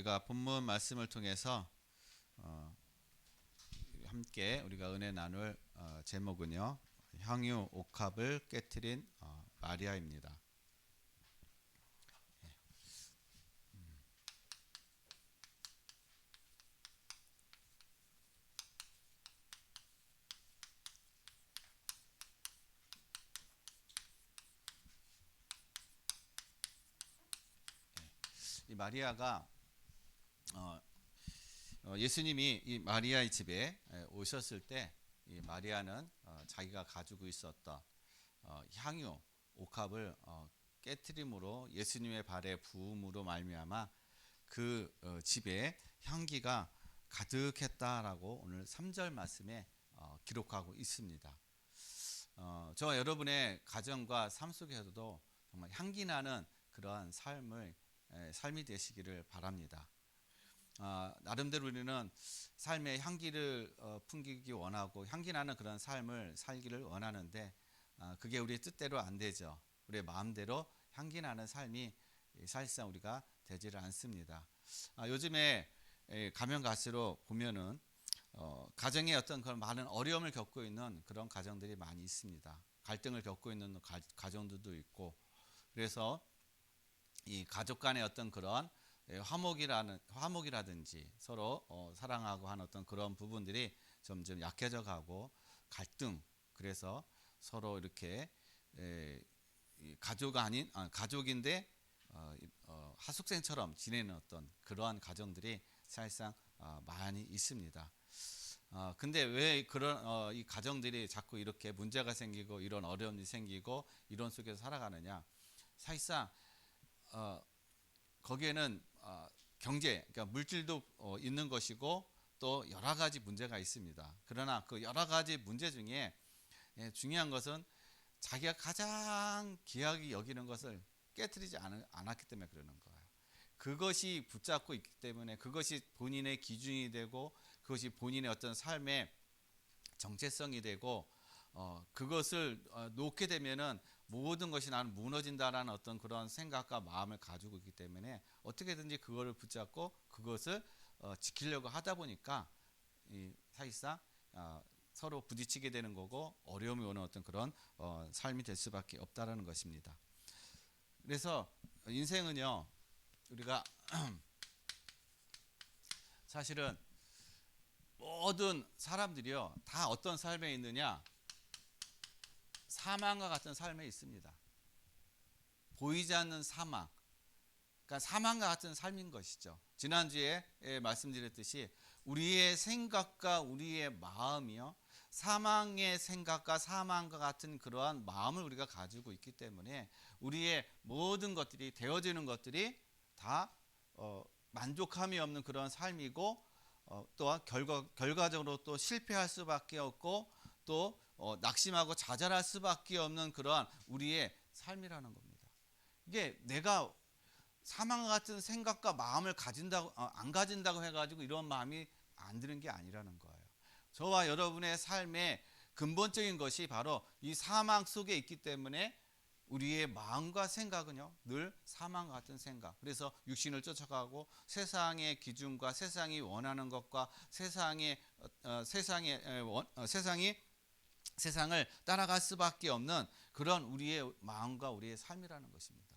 우리가 본문 말씀을 통해서 함께 우리가 은혜 나눌 제목은요, 향유 옥합을 깨트린 마리아입니다. 이 마리아가 예수님이 이 마리아의 집에 오셨을 때 이 마리아는 자기가 가지고 있었던 향유 옥합을 깨트림으로 예수님의 발에 부음으로 말미암아 그 집에 향기가 가득했다라고 오늘 3절 말씀에 기록하고 있습니다. 저와 여러분의 가정과 삶 속에서도 정말 향기 나는 그러한 삶이 되시기를 바랍니다. 나름대로 우리는 삶의 향기를 풍기기 원하고 향기 나는 그런 삶을 살기를 원하는데 그게 우리의 뜻대로 안 되죠. 우리의 마음대로 향기 나는 삶이 사실상 우리가 되지를 않습니다. 요즘에 가면 갈수록 보면은 가정에 어떤 그런 많은 어려움을 겪고 있는 그런 가정들이 많이 있습니다. 갈등을 겪고 있는 가정들도 있고, 그래서 이 가족 간의 어떤 그런 화목이라든지 서로 사랑하고 하는 어떤 그런 부분들이 점점 약해져 가고 갈등, 그래서 서로 이렇게 가족인데 하숙생처럼 지내는 어떤 그러한 가정들이 사실상 많이 있습니다. 근데 왜 그런 이 가정들이 자꾸 이렇게 문제가 생기고 이런 어려움이 생기고 이런 속에서 살아가느냐? 사실상 거기에는 경제, 그러니까 물질도 있는 것이고 또 여러 가지 문제가 있습니다. 그러나 그 여러 가지 문제 중에 중요한 것은 자기가 가장 귀하게 여기는 것을 깨트리지 않았기 때문에 그러는 거예요. 그것이 붙잡고 있기 때문에 그것이 본인의 기준이 되고 그것이 본인의 어떤 삶의 정체성이 되고 그것을 놓게 되면은 모든 것이 나는 무너진다라는 어떤 그런 생각과 마음을 가지고 있기 때문에 어떻게든지 그거를 붙잡고 그것을 지키려고 하다 보니까 사실상 서로 부딪히게 되는 거고 어려움이 오는 어떤 그런 삶이 될 수밖에 없다라는 것입니다. 그래서 인생은요, 우리가 사실은 모든 사람들이요 다 어떤 삶에 있느냐, 사망과 같은 삶에 있습니다. 보이지 않는 사망, 그러니까 사망과 같은 삶인 것이죠. 지난주에 말씀드렸듯이 우리의 생각과 우리의 마음이요, 사망의 생각과 사망과 같은 그러한 마음을 우리가 가지고 있기 때문에 우리의 모든 것들이 되어지는 것들이 다 만족함이 없는 그런 삶이고 또한 결과적으로 또 실패할 수밖에 없고 또 낙심하고 좌절할 수밖에 없는 그러한 우리의 삶이라는 겁니다. 이게 내가 사망과 같은 생각과 마음을 안 가진다고 해가지고 이런 마음이 안 드는 게 아니라는 거예요. 저와 여러분의 삶의 근본적인 것이 바로 이 사망 속에 있기 때문에 우리의 마음과 생각은요 늘 사망과 같은 생각, 그래서 육신을 쫓아가고 세상의 기준과 세상이 원하는 것과 세상이 세상을 따라갈 수밖에 없는 그런 우리의 마음과 우리의 삶이라는 것입니다.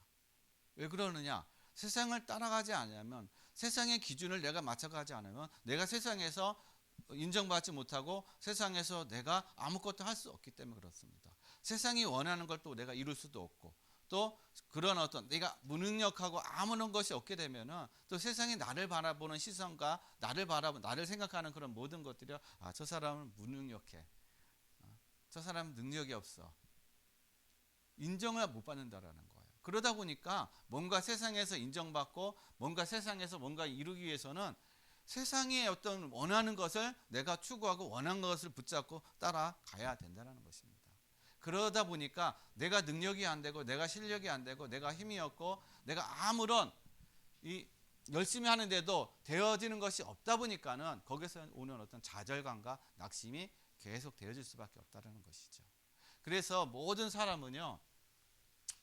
왜 그러느냐? 세상을 따라가지 않으면, 세상의 기준을 내가 맞춰가지 않으면 내가 세상에서 인정받지 못하고 세상에서 내가 아무것도 할 수 없기 때문에 그렇습니다. 세상이 원하는 걸 또 내가 이룰 수도 없고 또 그런 어떤 내가 무능력하고 아무런 것이 없게 되면은 또 세상이 나를 바라보는 시선과 나를 생각하는 그런 모든 것들이 저 사람은 무능력해, 저 사람은 능력이 없어, 인정을 못 받는다라는 거예요. 그러다 보니까 뭔가 세상에서 인정받고 뭔가 세상에서 뭔가 이루기 위해서는 세상의 어떤 원하는 것을 내가 추구하고 원하는 것을 붙잡고 따라가야 된다는 것입니다. 그러다 보니까 내가 능력이 안 되고 내가 실력이 안 되고 내가 힘이 없고 내가 아무런 열심히 하는데도 되어지는 것이 없다 보니까는 거기서 오는 어떤 좌절감과 낙심이 계속 되어질 수밖에 없다는 것이죠. 그래서 모든 사람은요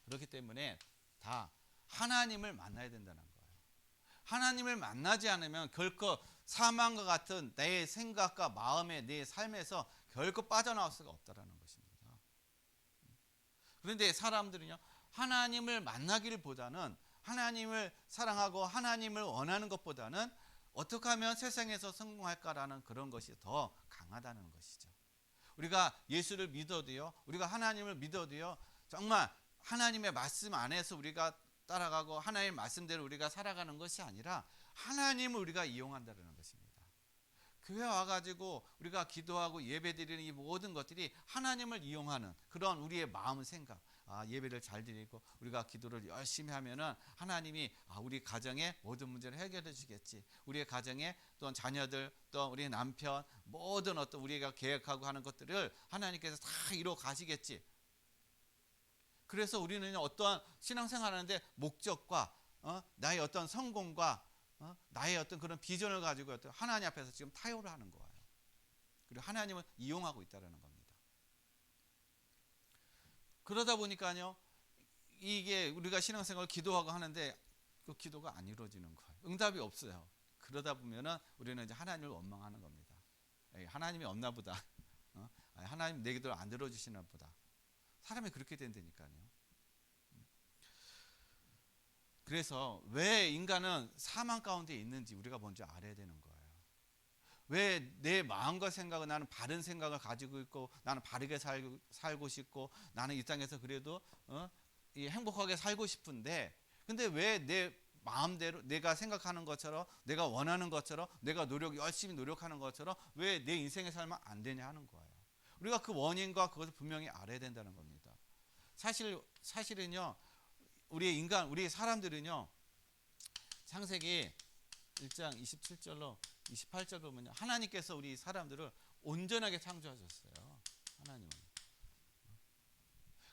그렇기 때문에 다 하나님을 만나야 된다는 거예요. 하나님을 만나지 않으면 결코 사망과 같은 내 생각과 마음의 내 삶에서 결코 빠져나올 수가 없다라는 것입니다. 그런데 사람들은요, 하나님을 만나기를 보다는, 하나님을 사랑하고 하나님을 원하는 것보다는 어떻게 하면 세상에서 성공할까라는 그런 것이 더 강하다는 것이죠. 우리가 예수를 믿어도요, 우리가 하나님을 믿어도요, 정말 하나님의 말씀 안에서 우리가 따라가고 하나님의 말씀대로 우리가 살아가는 것이 아니라 하나님을 우리가 이용한다는 것입니다. 교회 와가지고 우리가 기도하고 예배드리는 이 모든 것들이 하나님을 이용하는 그런 우리의 마음 생각, 예배를 잘 드리고 우리가 기도를 열심히 하면은 하나님이 우리 가정의 모든 문제를 해결해 주겠지, 우리의 가정에 또 자녀들, 또 우리 남편, 모든 어떤 우리가 계획하고 하는 것들을 하나님께서 다 이루어 가시겠지. 그래서 우리는 어떠한 신앙생활 하는데 목적과 나의 어떤 성공과 나의 어떤 그런 비전을 가지고 하나님 앞에서 지금 타협을 하는 거예요. 그리고 하나님을 이용하고 있다는 겁니다. 그러다 보니까요, 이게 우리가 신앙생활을 기도하고 하는데 그 기도가 안 이루어지는 거예요. 응답이 없어요. 그러다 보면은 우리는 이제 하나님을 원망하는 겁니다. 하나님이 없나 보다. 하나님 내 기도를 안 들어주시나 보다. 사람이 그렇게 된다니까요. 그래서 왜 인간은 사망 가운데 있는지 우리가 먼저 알아야 되는 거예요. 왜 내 마음과 생각은, 나는 바른 생각을 가지고 있고 나는 바르게 살고 싶고 나는 이 땅에서 그래도 행복하게 살고 싶은데, 근데 왜 내 마음대로 내가 생각하는 것처럼, 내가 원하는 것처럼, 내가 열심히 노력하는 것처럼 왜 내 인생의 삶은 안 되냐 하는 거예요. 우리가 그 원인과 그것을 분명히 알아야 된다는 겁니다. 사실은요, 우리 사람들은요, 창세기 1장 27절로 28절 보면요, 하나님께서 우리 사람들을 온전하게 창조하셨어요.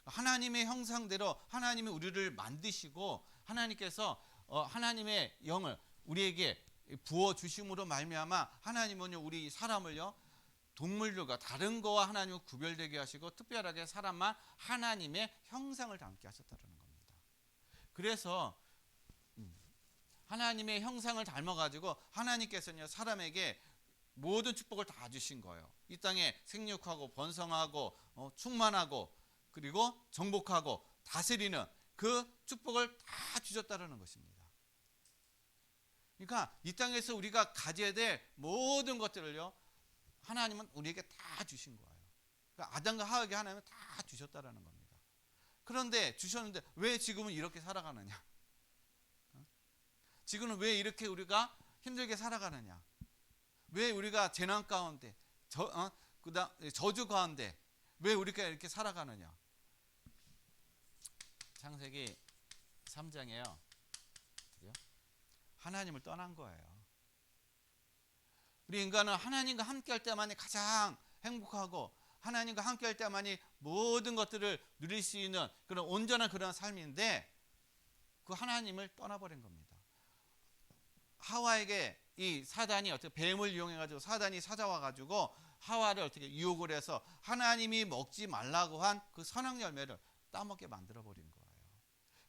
하나님의 형상대로 하나님이 우리를 만드시고, 하나님께서 하나님의 영을 우리에게 부어 주심으로 말미암아 하나님은 우리 사람을요, 동물들과 다른 거와 하나님을 구별되게 하시고 특별하게 사람만 하나님의 형상을 담게 하셨다는 겁니다. 그래서 하나님의 형상을 닮아가지고 하나님께서는 사람에게 모든 축복을 다 주신 거예요. 이 땅에 생육하고 번성하고 충만하고 그리고 정복하고 다스리는 그 축복을 다 주셨다는 것입니다. 그러니까 이 땅에서 우리가 가져야 될 모든 것들을요, 하나님은 우리에게 다 주신 거예요. 그러니까 아담과 하와에게 하나님은 다 주셨다는 겁니다. 그런데 주셨는데 왜 지금은 이렇게 살아가느냐? 지금은 왜 이렇게 우리가 힘들게 살아가느냐? 왜 우리가 재난 가운데, 저주 가운데 왜 우리가 이렇게 살아가느냐? 창세기 3장에요. 하나님을 떠난 거예요. 우리 인간은 하나님과 함께 할 때만이 가장 행복하고 하나님과 함께 할 때만이 모든 것들을 누릴 수 있는 그런 온전한 그런 삶인데, 그 하나님을 떠나버린 겁니다. 하와에게 이 사단이 어떻게 뱀을 이용해가지고 사단이 찾아와가지고 하와를 어떻게 유혹을 해서 하나님이 먹지 말라고 한 그 선악 열매를 따먹게 만들어버린 거예요.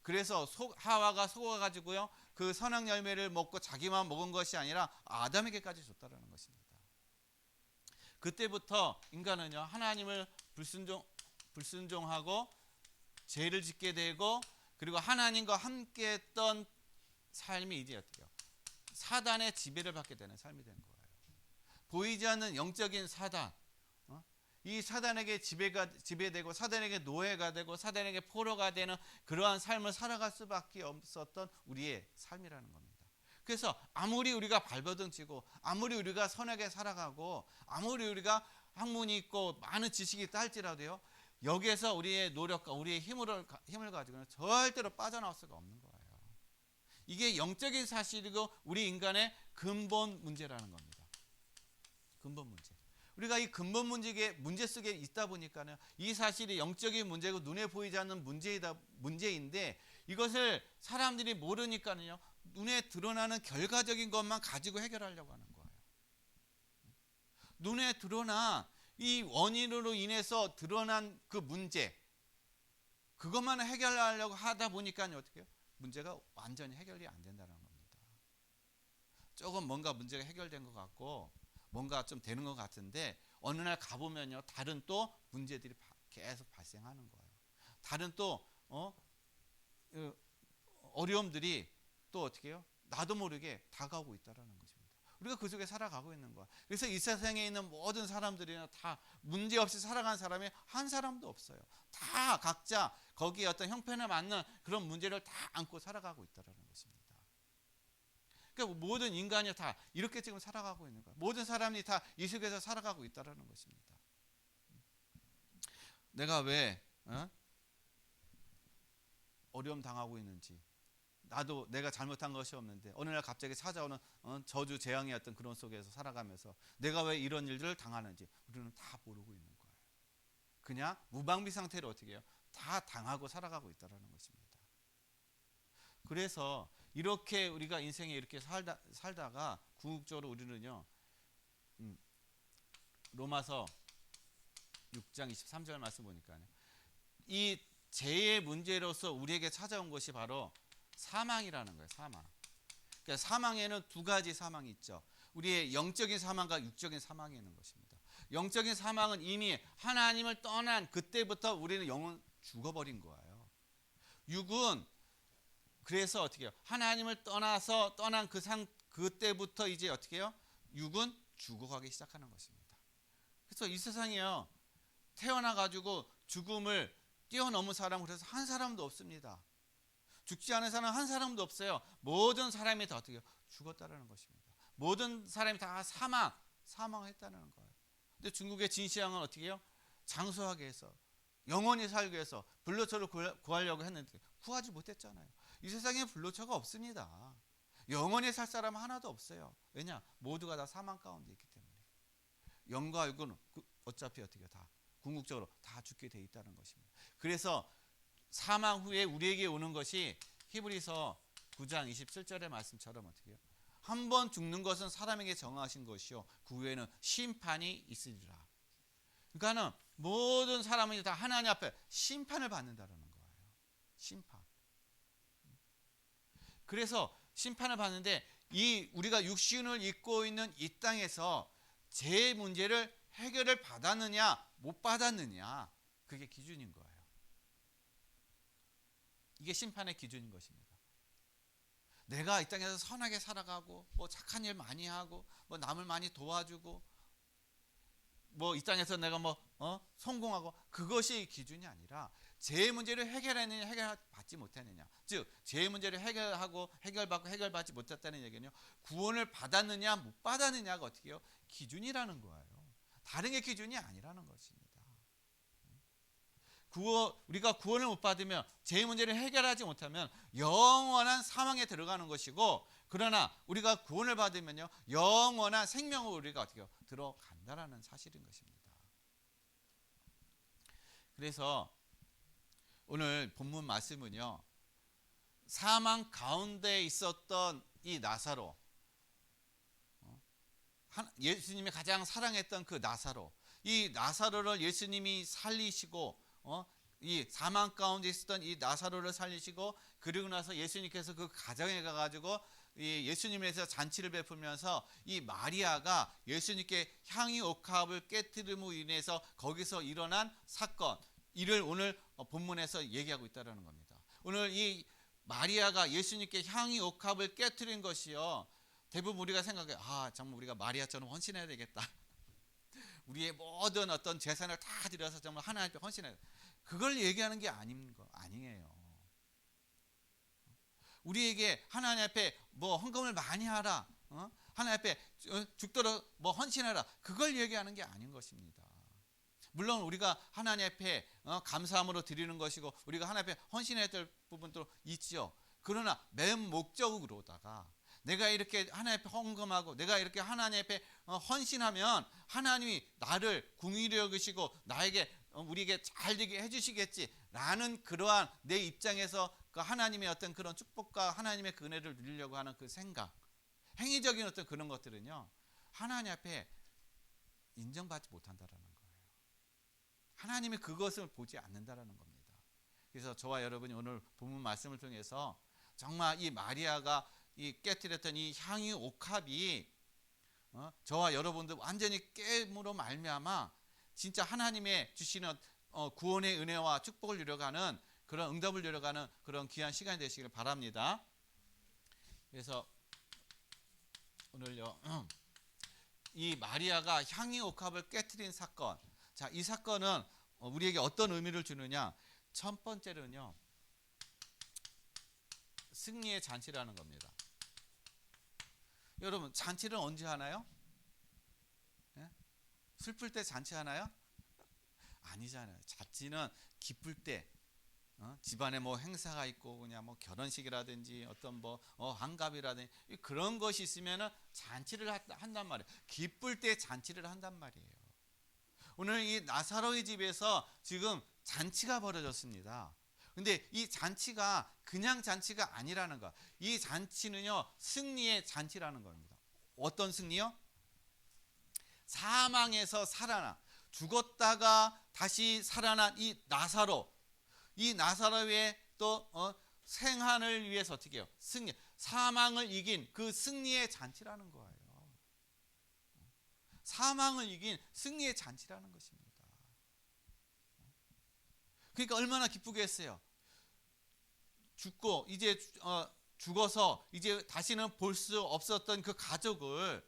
그래서 하와가 속아가지고요, 그 선악 열매를 먹고 자기만 먹은 것이 아니라 아담에게까지 줬다는 것입니다. 그때부터 인간은요, 하나님을 불순종하고 죄를 짓게 되고, 그리고 하나님과 함께했던 삶이 이제 어떻게 해요? 사단의 지배를 받게 되는 삶이 된 거예요. 보이지 않는 영적인 사단, 이 사단에게 지배되고 사단에게 노예가 되고 사단에게 포로가 되는 그러한 삶을 살아갈 수밖에 없었던 우리의 삶이라는 겁니다. 그래서 아무리 우리가 발버둥 치고 아무리 우리가 선하게 살아가고 아무리 우리가 학문이 있고 많은 지식이 있다 할지라도요, 여기에서 우리의 노력과 우리의 힘을 가지고는 절대로 빠져나올 수가 없는 거예요. 이게 영적인 사실이고 우리 인간의 근본 문제라는 겁니다. 근본 문제. 우리가 이 근본 문제 속에 있다 보니까는 이 사실이 영적인 문제고 눈에 보이지 않는 문제인데, 이것을 사람들이 모르니까는요, 눈에 드러나는 결과적인 것만 가지고 해결하려고 하는 거예요. 눈에 드러난 이 원인으로 인해서 드러난 그 문제, 그것만 해결하려고 하다 보니까 어떻게 해요? 문제가 완전히 해결이 안 된다는 겁니다. 조금 뭔가 문제가 해결된 것 같고 뭔가 좀 되는 것 같은데 어느 날 가보면요 다른 또 문제들이 계속 발생하는 거예요. 다른 또 어려움들이 또 어떻게 해요? 나도 모르게 다가오고 있다라는 것입니다. 우리가 그 속에 살아가고 있는 거야. 그래서 이 세상에 있는 모든 사람들이나 다 문제 없이 살아간 사람이 한 사람도 없어요. 다 각자 거기에 어떤 형편에 맞는 그런 문제를 다 안고 살아가고 있다라는 것입니다. 그러니까 모든 인간이 다 이렇게 지금 살아가고 있는 거야. 모든 사람이 다 이 속에서 살아가고 있다라는 것입니다. 내가 왜 어려움 당하고 있는지, 나도 내가 잘못한 것이 없는데 어느 날 갑자기 찾아오는 저주 재앙의 어떤 그런 속에서 살아가면서 내가 왜 이런 일들을 당하는지 우리는 다 모르고 있는 거예요. 그냥 무방비 상태로 어떻게 해요? 다 당하고 살아가고 있다는 것입니다. 그래서 이렇게 우리가 인생에 이렇게 살다가 궁극적으로 우리는요 로마서 6장 23절 말씀 보니까요 이 죄의 문제로서 우리에게 찾아온 것이 바로 사망이라는 거예요. 사망. 그러니까 사망에는 두 가지 사망이 있죠. 우리의 영적인 사망과 육적인 사망이 있는 것입니다. 영적인 사망은 이미 하나님을 떠난 그때부터 우리는 영은 죽어버린 거예요. 육은 그래서 어떻게 해요? 하나님을 떠난 그때부터 이제 어떻게 해요? 육은 죽어가기 시작하는 것입니다. 그래서 이 세상에요 태어나 가지고 죽음을 뛰어넘은 사람은 그래서 한 사람도 없습니다. 죽지 않은 사람은 한 사람도 없어요. 모든 사람이 다 어떻게 해요? 죽었다라는 것입니다. 모든 사람이 다 사망했다는 거예요. 근데 중국의 진시황은 어떻게 해요? 장수하게 해서 영원히 살기 위해서 불로초를 구하려고 했는데 구하지 못했잖아요. 이 세상에 불로초가 없습니다. 영원히 살 사람은 하나도 없어요. 왜냐? 모두가 다 사망 가운데 있기 때문에. 영과 육은 어차피 어떻게 다 궁극적으로 다 죽게 돼 있다는 것입니다. 그래서 사망 후에 우리에게 오는 것이 히브리서 9장 27절의 말씀처럼 어떻게 해요? 한 번 죽는 것은 사람에게 정하신 것이요 그 후에는 심판이 있으리라. 그러니까는 모든 사람이 다 하나님 앞에 심판을 받는다는 거예요. 심판. 그래서 심판을 받는데 이 우리가 육신을 입고 있는 이 땅에서 제 문제를 해결을 받았느냐 못 받았느냐 그게 기준인 거예요. 이게 심판의 기준인 것입니다. 내가 이 땅에서 선하게 살아가고 뭐 착한 일 많이 하고 뭐 남을 많이 도와주고 뭐 이 땅에서 내가 뭐 성공하고 그것이 기준이 아니라 제 문제를 해결했느냐 해결받지 못했느냐 즉 제 문제를 해결받지 못했다는 얘기는요 구원을 받았느냐 못 받았느냐가 어떻게 해요? 기준이라는 거예요. 다른 게 기준이 아니라는 것입니다. 우리가 구원을 못 받으면 제 문제를 해결하지 못하면 영원한 사망에 들어가는 것이고 그러나 우리가 구원을 받으면요 영원한 생명으로 우리가 어떻게 해요? 들어간다라는 사실인 것입니다. 그래서 오늘 본문 말씀은요 사망 가운데 있었던 이 나사로 예수님이 가장 사랑했던 그 나사로 이 나사로를 예수님이 살리시고 이 사망 가운데 있었던 이 나사로를 살리시고 그리고 나서 예수님께서 그 가정에 가가지고 이 예수님에서 잔치를 베풀면서 이 마리아가 예수님께 향유 옥합을 깨뜨림으로 인해서 거기서 일어난 사건 이를 오늘 본문에서 얘기하고 있다는 겁니다. 오늘 이 마리아가 예수님께 향유 옥합을 깨뜨린 것이요 대부분 우리가 생각해 정말 우리가 마리아처럼 헌신해야 되겠다. 우리의 모든 어떤 재산을 다 들여서 정말 하나님 앞에 헌신해야 돼. 그걸 얘기하는 게 아니에요. 우리에게 하나님 앞에 뭐 헌금을 많이 하라, 하나님 앞에 죽도록 뭐 헌신하라. 그걸 얘기하는 게 아닌 것입니다. 물론 우리가 하나님 앞에 감사함으로 드리는 것이고 우리가 하나님 앞에 헌신해야 될 부분도 있죠. 그러나 맨 목적으로다가 내가 이렇게 하나님 앞에 헌금하고 내가 이렇게 하나님 앞에 헌신하면 하나님이 나를 긍휼히 여기시고 나에게 우리에게 잘 되게 해주시겠지라는 그러한 내 입장에서 그 하나님의 어떤 그런 축복과 하나님의 그 은혜를 누리려고 하는 그 생각 행위적인 어떤 그런 것들은요 하나님 앞에 인정받지 못한다라는 거예요. 하나님이 그것을 보지 않는다라는 겁니다. 그래서 저와 여러분이 오늘 본문 말씀을 통해서 정말 이 마리아가 이 깨뜨렸던 이 향유 옥합이 저와 여러분들 완전히 깨므로 말미암아 진짜 하나님의 주시는 구원의 은혜와 축복을 누려가는 그런 응답을 누려가는 그런 귀한 시간이 되시길 바랍니다. 그래서 오늘요 이 마리아가 향유 옥합을 깨뜨린 사건, 자, 이 사건은 우리에게 어떤 의미를 주느냐? 첫 번째로는요 승리의 잔치라는 겁니다. 여러분 잔치를 언제 하나요? 네? 슬플 때 잔치하나요? 아니잖아요. 잔치는 기쁠 때 집안에 뭐 행사가 있고 그냥 뭐 결혼식이라든지 어떤 뭐 환갑이라든지 그런 것이 있으면은 잔치를 한단 말이에요. 기쁠 때 잔치를 한단 말이에요. 오늘 이 나사로의 집에서 지금 잔치가 벌어졌습니다. 근데 이 잔치가 그냥 잔치가 아니라는 거. 이 잔치는요 승리의 잔치라는 겁니다. 어떤 승리요? 사망에서 살아나 죽었다가 다시 살아난 이 나사로의 또 생환을 위해서 어떻게 해요? 승리, 사망을 이긴 그 승리의 잔치라는 거예요. 사망을 이긴 승리의 잔치라는 것입니다. 그러니까 얼마나 기쁘겠어요. 죽고 이제 죽어서 이제 다시는 볼 수 없었던 그 가족을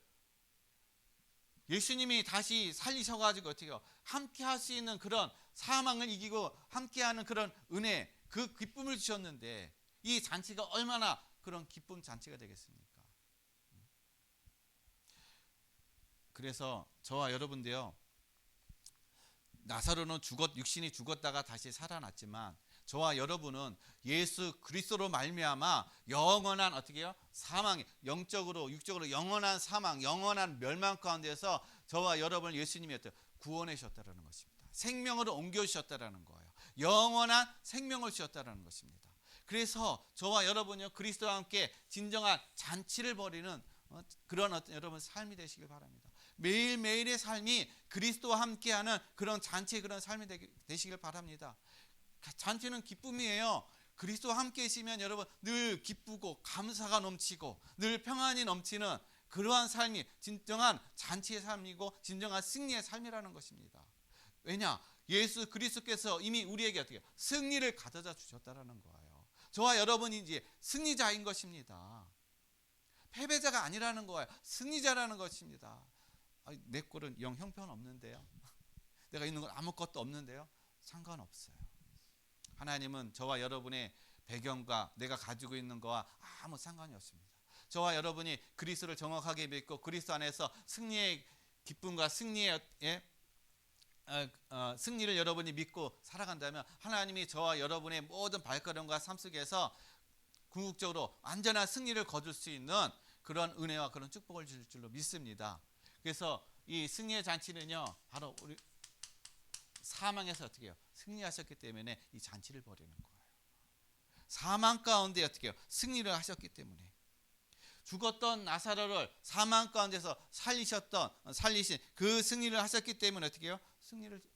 예수님이 다시 살리셔가지고 어떻게 해요? 함께 할 수 있는 그런 사망을 이기고 함께하는 그런 은혜, 그 기쁨을 주셨는데 이 잔치가 얼마나 그런 기쁨 잔치가 되겠습니까? 그래서 저와 여러분도요 나사로는 육신이 죽었다가 다시 살아났지만 저와 여러분은 예수 그리스도로 말미암아 영원한 어떻게 해요? 사망, 영적으로 육적으로 영원한 사망, 영원한 멸망 가운데서 저와 여러분을 예수님이 어때요? 구원해 주셨다는 것입니다. 생명으로 옮겨 주셨다는 거예요. 영원한 생명을 주셨다는 것입니다. 그래서 저와 여러분이 그리스도와 함께 진정한 잔치를 벌이는 그런 어떤 여러분 삶이 되시길 바랍니다. 매일매일의 삶이 그리스도와 함께하는 그런 잔치의 그런 삶이 되시길 바랍니다. 잔치는 기쁨이에요. 그리스도와 함께 계시면 여러분 늘 기쁘고 감사가 넘치고 늘 평안이 넘치는 그러한 삶이 진정한 잔치의 삶이고 진정한 승리의 삶이라는 것입니다. 왜냐? 예수 그리스도께서 이미 우리에게 어떻게 승리를 가져다 주셨다는 거예요. 저와 여러분이 이제 승리자인 것입니다. 패배자가 아니라는 거예요. 승리자라는 것입니다. 내 꼴은 영 형편없는데요. 내가 있는 건 아무것도 없는데요. 상관없어요. 하나님은 저와 여러분의 배경과 내가 가지고 있는 거와 아무 상관이 없습니다. 저와 여러분이 그리스도를 정확하게 믿고 그리스도 안에서 승리의 기쁨과 승리의 승리를 여러분이 믿고 살아간다면 하나님이 저와 여러분의 모든 발걸음과 삶 속에서 궁극적으로 완전한 승리를 거둘 수 있는 그런 은혜와 그런 축복을 줄 줄로 믿습니다. 그래서 이 승리의 잔치는요 바로 우리 사망에서 어떻게 해요? 승리하셨기 때문에 이 잔치를 벌이는 거예요. 사망 가운데 어떻게 해요? 승리를 하셨기 때문에 죽었던 나사로를 사망 가운데서 살리신 그 승리를 하셨기 때문에 어떻게 해요?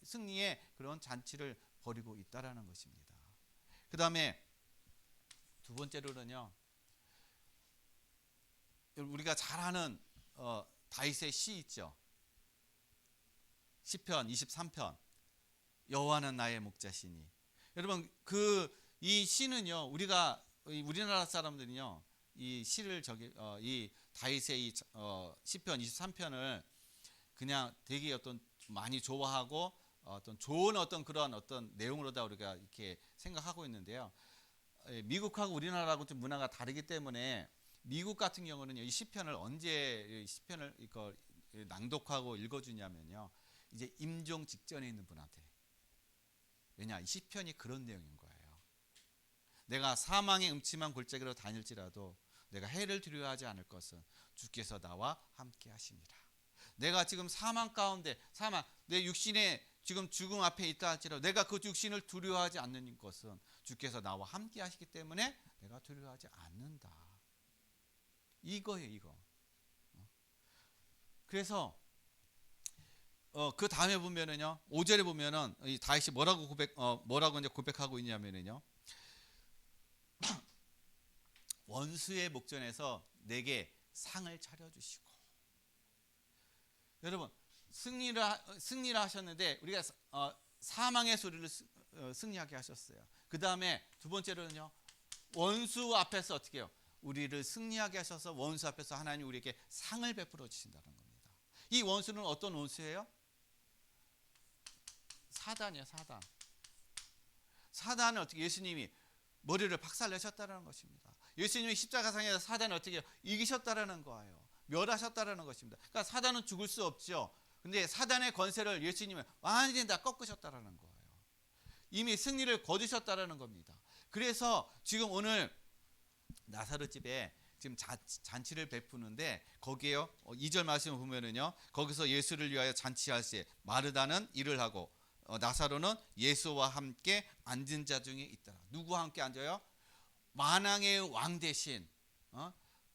승리의 그런 잔치를 벌이고 있다라는 것입니다. 그 다음에 두 번째로는요 우리가 잘 아는 다윗의 시 있죠. 시편 23편 여호와는 나의 목자시니. 여러분 이 시는요 우리나라 사람들은요 이 시를 이 다윗의 이 시편 23편을 그냥 되게 어떤 많이 좋아하고 어떤 좋은 어떤 그런 어떤 내용으로다 우리가 이렇게 생각하고 있는데요. 미국하고 우리나라하고 좀 문화가 다르기 때문에 미국 같은 경우는 이 시편을 언제 이 시편을 이거 낭독하고 읽어주냐면요 이제 임종 직전에 있는 분한테. 왜냐? 이 시편이 그런 내용인 거예요. 내가 사망의 음침한 골짜기로 다닐지라도 내가 해를 두려워하지 않을 것은 주께서 나와 함께 하심이라. 내가 지금 사망 가운데 내 육신의 지금 죽음 앞에 있다 할지라도 내가 그 육신을 두려워하지 않는 것은 주께서 나와 함께 하시기 때문에 내가 두려워하지 않는다. 이거예요, 이거. 그래서 그 다음에 보면은요, 5절에 보면은 이 다윗이 뭐라고 이제 고백하고 있냐면은요, 원수의 목전에서 내게 상을 차려주시고. 여러분 승리를 하셨는데 우리가 사망의 소리를 승리하게 하셨어요. 그 다음에 두 번째로는요, 원수 앞에서 어떻게 해요? 우리를 승리하게 하셔서 원수 앞에서 하나님 우리에게 상을 베풀어 주신다는 겁니다. 이 원수는 어떤 원수예요? 사단이에요. 사단은 어떻게, 예수님이 머리를 박살내셨다는 것입니다. 예수님이 십자가상에서 사단을 어떻게 이기셨다는 거예요. 멸하셨다는 것입니다. 그러니까 사단은 죽을 수 없죠. 근데 사단의 권세를 예수님은 완전히 다 꺾으셨다는 거예요. 이미 승리를 거두셨다는 겁니다. 그래서 지금 오늘 나사로 집에 지금 잔치를 베푸는데, 거기에요 2절 말씀을 보면은요, 거기서 예수를 위하여 잔치할 때 마르다는 일을 하고 나사로는 예수와 함께 앉은 자 중에 있더라. 누구와 함께 앉아요? 만왕의 왕 대신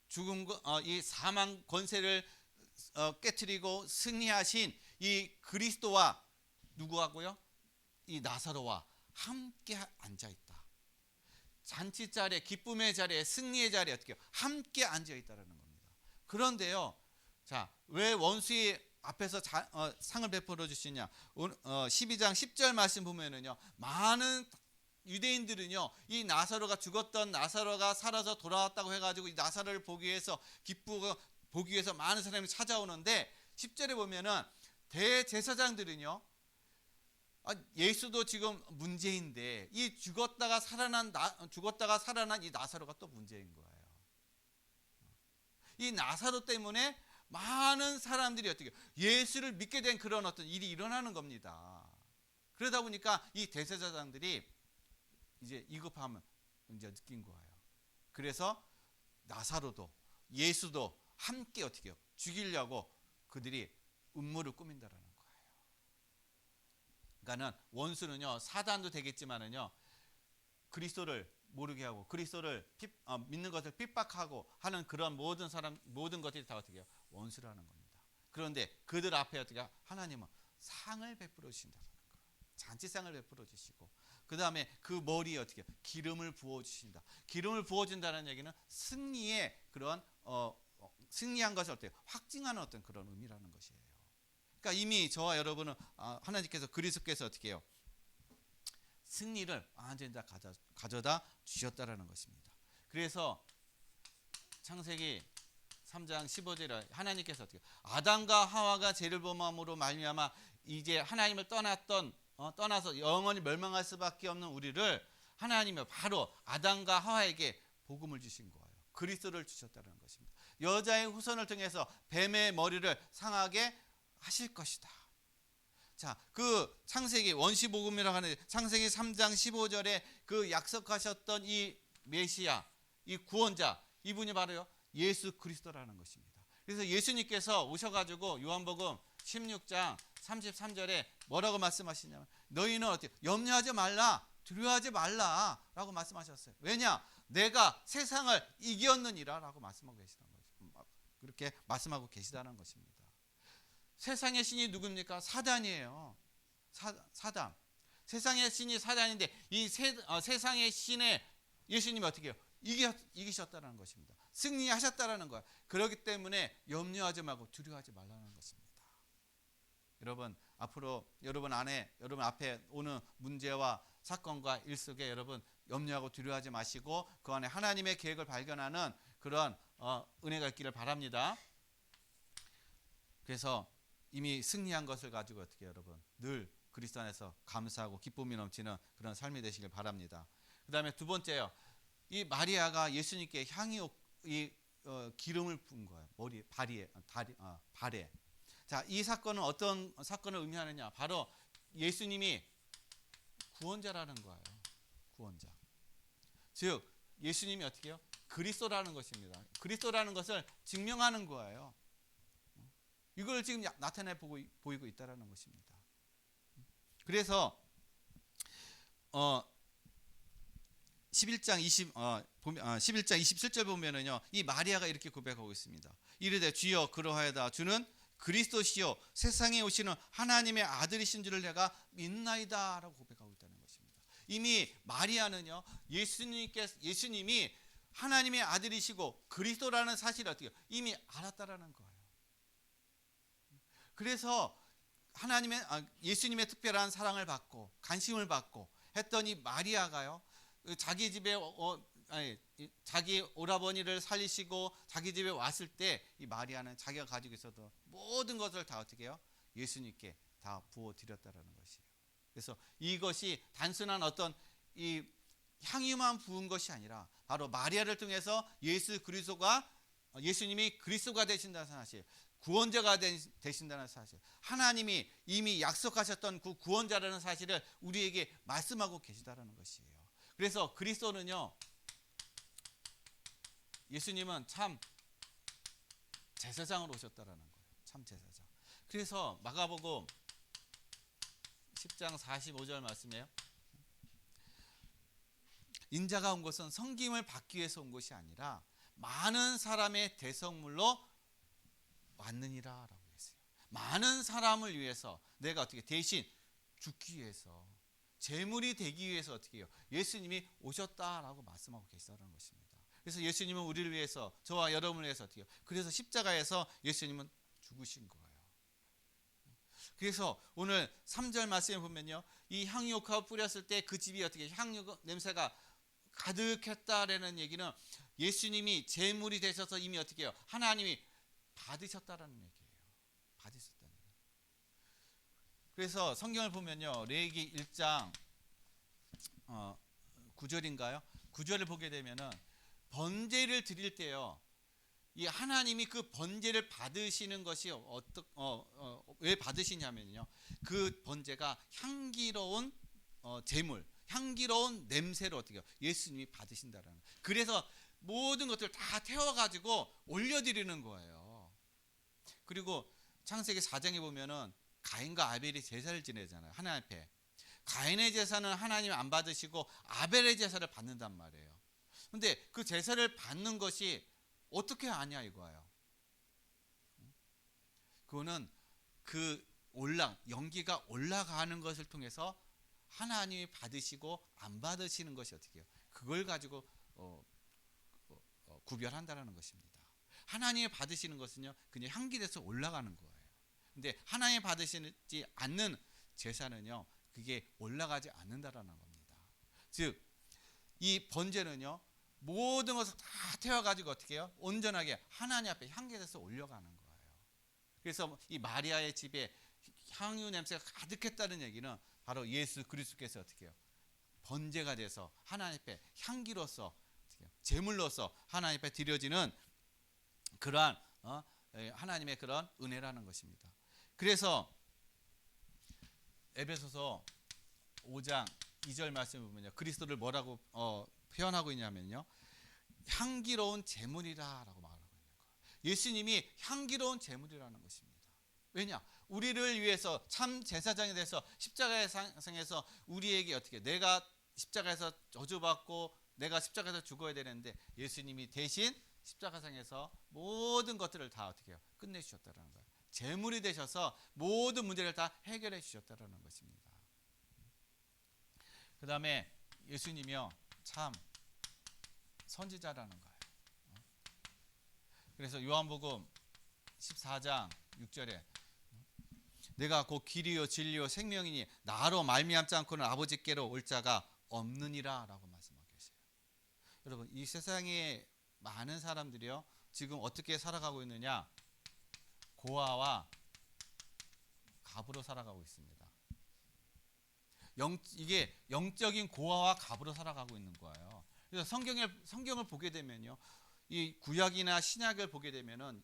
죽음과 이 사망 권세를 깨트리고 승리하신 이 그리스도와 누구하고요? 이 나사로와 함께 앉아 있다. 잔치 자리에, 기쁨의 자리에, 승리의 자리에 어떻게 함께 앉아 있다라는 겁니다. 그런데요, 자, 왜 원수의 앞에서 상을 베풀어 주시냐? 12장 10절 말씀 보면은요, 많은 유대인들은요, 이 나사로가 죽었던 나사로가 살아서 돌아왔다고 해가지고 이 나사로를 보기 위해서 기쁘고 보기 위해서 많은 사람이 찾아오는데, 10절에 보면은 대제사장들은요, 예수도 지금 문제인데 이 죽었다가 살아난 이 나사로가 또 문제인 거예요. 이 나사로 때문에 많은 사람들이 어떻게 예수를 믿게 된 그런 어떤 일이 일어나는 겁니다. 그러다 보니까 이 대제사장들이 이제 이급함을 이제 느낀 거예요. 그래서 나사로도 예수도 함께 어떻게 해요? 죽이려고 그들이 음모를 꾸민다라는 거예요. 그러니까는 원수는요, 사단도 되겠지만은요, 그리스도를 모르게 하고 그리스도를 믿는 것을 핍박하고 하는 그런 모든 것들이 다 어떻게 해요? 원수라는 겁니다. 그런데 그들 앞에 어떻게 하나님은 상을 베풀어 주신다는 거예요. 잔치상을 베풀어 주시고, 그 다음에 그 머리에 어떻게 기름을 부어 주신다. 기름을 부어 준다는 얘기는 승리의 그런 승리한 것을 어떻게 확증하는 어떤 그런 의미라는 것이에요. 그러니까 이미 저와 여러분은 하나님께서 그리스도께서 어떻게 해요? 승리를 완전히 다 가져다 주셨다라는 것입니다. 그래서 창세기 3장 15절에 하나님께서 어떻게 아담과 하와가 죄를 범함으로 말미암아 이제 하나님을 떠나서 영원히 멸망할 수밖에 없는 우리를 하나님이 바로 아담과 하와에게 복음을 주신 거예요. 그리스도를 주셨다는 것입니다. 여자의 후손을 통해서 뱀의 머리를 상하게 하실 것이다. 자, 그 창세기 원시복음이라고 하는 창세기 3장 15절에 그 약속하셨던 이 메시아, 이 구원자, 이분이 바로요 예수 그리스도라는 것입니다. 그래서 예수님께서 오셔가지고 요한복음 16장 33절에 뭐라고 말씀하시냐면, 너희는 어떻게 염려하지 말라, 두려워하지 말라라고 말씀하셨어요. 왜냐? 내가 세상을 이겼느니라라고 말씀하고 계시다는 거죠. 그렇게 말씀하고 계시다는 것입니다. 세상의 신이 누굽니까? 사단이에요. 사단. 세상의 신이 사단인데 이 세상의 신에 예수님이 어떻게 해요? 이기셨다는 것입니다. 승리하셨다는 거예요. 그렇기 때문에 염려하지 말고 두려워하지 말라는 것입니다. 여러분, 앞으로 여러분 앞에 오는 문제와 사건과 일 속에 여러분 염려하고 두려워하지 마시고 그 안에 하나님의 계획을 발견하는 그런 은혜가 있기를 바랍니다. 그래서 이미 승리한 것을 가지고 어떻게 여러분 늘 그리스도 안에서 감사하고 기쁨이 넘치는 그런 삶이 되시길 바랍니다. 그 다음에 두 번째요, 이 마리아가 예수님께 기름을 부은 거예요. 머리, 발에. 자, 이 사건은 어떤 사건을 의미하느냐? 바로 예수님이 구원자라는 거예요. 구원자. 즉 예수님이 어떻게 해요? 그리스도라는 것입니다. 그리스도라는 것을 증명하는 거예요. 이걸 지금 나타내 보이고 있다라는 것입니다. 그래서 11장 27절 보면은요, 이 마리아가 이렇게 고백하고 있습니다. 이르되 주여 그러하여다, 주는 그리스도시요 세상에 오시는 하나님의 아들이신 줄을 내가 믿나이다라고 고백하고 있다는 것입니다. 이미 마리아는요, 예수님이 하나님의 아들이시고 그리스도라는 사실을 어떻게 이미 알았다라는 거예요. 그래서 예수님의 특별한 사랑을 받고 관심을 받고 했더니 마리아가요, 자기 집에 자기 오라버니를 살리시고 자기 집에 왔을 때 이 마리아는 자기가 가지고 있었던 모든 것을 다 어떻게 해요? 예수님께 다 부어 드렸다라는 것이에요. 그래서 이것이 단순한 어떤 이 향유만 부은 것이 아니라 바로 마리아를 통해서 예수님이 그리스도가 되신다는 사실, 구원자가 되신다는 사실, 하나님이 이미 약속하셨던 그 구원자라는 사실을 우리에게 말씀하고 계시다라는 것이에요. 그래서 그리스도는요, 예수님은 참 제사장으로 오셨다라는 거예요. 참 제사장. 그래서 마가복음 10장 45절 말씀이에요. 인자가 온 것은 섬김을 받기 위해서 온 것이 아니라 많은 사람의 대성물로 왔느니라 라고 했어요. 많은 사람을 위해서 내가 어떻게 대신 죽기 위해서, 제물이 되기 위해서 어떻게 해요? 예수님이 오셨다라고 말씀하고 계시다는 것입니다. 그래서 예수님은 우리를 위해서, 저와 여러분을 위해서 어떻게 해요? 그래서 십자가에서 예수님은 죽으신 거예요. 그래서 오늘 3절 말씀에 보면요, 이 향유옥합을 뿌렸을 때 그 집이 어떻게 향유 냄새가 가득했다라는 얘기는 예수님이 제물이 되셔서 이미 어떻게 해요? 하나님이 받으셨다라는 얘기예요. 받으셨다는 얘기예요. 그래서 성경을 보면요, 레위기 1장 9절인가요? 9절을 보게 되면은 번제를 드릴 때요, 이 하나님이 그 번제를 받으시는 것이 왜 받으시냐면요, 그 번제가 향기로운 제물, 향기로운 냄새로 어떻게 해요? 예수님이 받으신다라는 거예요. 그래서 모든 것들을 다 태워가지고 올려드리는 거예요. 그리고 창세기 4장에 보면은 가인과 아벨이 제사를 지내잖아요, 하나님 앞에. 가인의 제사는 하나님 안 받으시고 아벨의 제사를 받는단 말이에요. 근데 그 제사를 받는 것이 어떻게 아냐 이거예요. 그거는 그 연기가 올라가는 것을 통해서 하나님이 받으시고 안 받으시는 것이 어떻게 해요? 그걸 가지고 구별한다라는 것입니다. 하나님이 받으시는 것은요, 그냥 향기돼서 올라가는 거예요. 근데 하나님이 받으시지 않는 제사는요, 그게 올라가지 않는다라는 겁니다. 즉, 이 번제는요, 모든 것을 다 태워가지고 어떻게 해요? 온전하게 하나님 앞에 향기돼서 올려가는 거예요. 그래서 이 마리아의 집에 향유 냄새가 가득했다는 얘기는 바로 예수 그리스도께서 어떻게 해요? 번제가 돼서 하나님 앞에 향기로서, 제물로서 하나님 앞에 드려지는 그러한 하나님의 그런 은혜라는 것입니다. 그래서 에베소서 5장 2절 말씀을 보면요, 그리스도를 뭐라고 표현하고 있냐면요, 향기로운 제물이라라고 말하고 있는 거예요. 예수님이 향기로운 제물이라는 것입니다. 왜냐? 우리를 위해서 참 제사장이 돼서 십자가의 상에서 우리에게 어떻게, 내가 십자가에서 저주받고 내가 십자가에서 죽어야 되는데 예수님이 대신 십자가상에서 모든 것들을 다 어떻게 해요? 끝내주셨다는 거예요. 제물이 되셔서 모든 문제를 다 해결해 주셨다는 것입니다. 그 다음에 예수님이요, 참 선지자라는 거예요. 그래서 요한복음 14장 6절에 내가 곧 길이요 진리요 생명이니 나로 말미암지 않고는 아버지께로 올 자가 없느니라 라고 말씀하고 계세요. 여러분, 이 세상에 많은 사람들이요, 지금 어떻게 살아가고 있느냐? 고아와 갑으로 살아가고 있습니다. 이게 영적인 고아와 갑으로 살아가고 있는 거예요. 그래서 성경을 보게 되면요, 이 구약이나 신약을 보게 되면은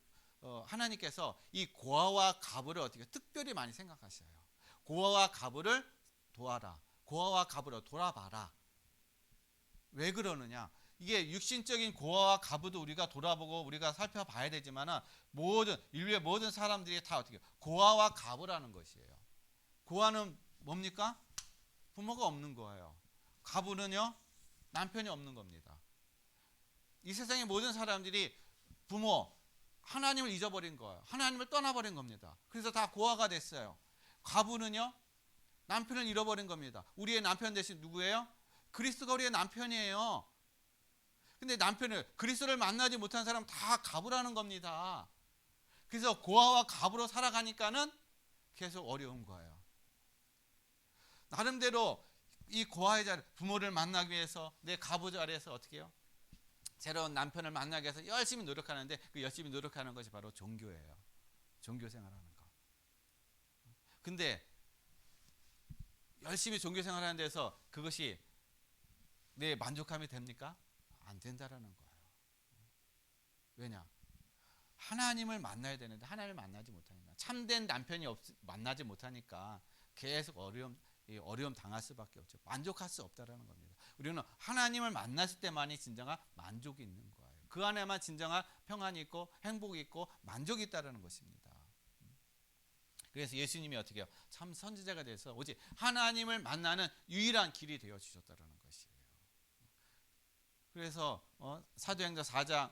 하나님께서 이 고아와 갑을 어떻게 특별히 많이 생각하셔요. 고아와 갑을 도와라, 고아와 갑을 돌아봐라. 왜 그러느냐? 이게 육신적인 고아와 갑도 우리가 돌아보고 우리가 살펴봐야 되지만은 인류의 모든 사람들이 다 어떻게 고아와 갑이라는 것이에요. 고아는 뭡니까? 부모가 없는 거예요. 갑은요, 남편이 없는 겁니다. 이 세상의 모든 사람들이 하나님을 잊어버린 거예요. 하나님을 떠나버린 겁니다. 그래서 다 고아가 됐어요. 갑은요, 남편을 잃어버린 겁니다. 우리의 남편 대신 누구예요? 그리스도가 우리의 남편이에요. 근데 남편을 그리스도를 만나지 못한 사람 다 가부라는 겁니다. 그래서 고아와 가부로 살아가니까는 계속 어려운 거예요. 나름대로 이 고아의 자리, 부모를 만나기 위해서 내 가부 자리에서 어떻게 해요? 새로운 남편을 만나기 위해서 열심히 노력하는데 그 열심히 노력하는 것이 바로 종교예요. 종교 생활하는 거. 근데 열심히 종교 생활하는 데서 그것이 내 만족함이 됩니까? 안 된다라는 거예요. 왜냐? 하나님을 만나야 되는데 하나님을 만나지 못하니까, 참된 남편이 만나지 못하니까 계속 어려움 당할 수밖에 없죠. 만족할 수 없다라는 겁니다. 우리는 하나님을 만났을 때만이 진정한 만족이 있는 거예요. 그 안에만 진정한 평안이 있고 행복이 있고 만족이 있다라는 것입니다. 그래서 예수님이 어떻게 해요? 참 선지자가 돼서 오직 하나님을 만나는 유일한 길이 되어 주셨다라는 것이에요. 그래서 사도행전 4장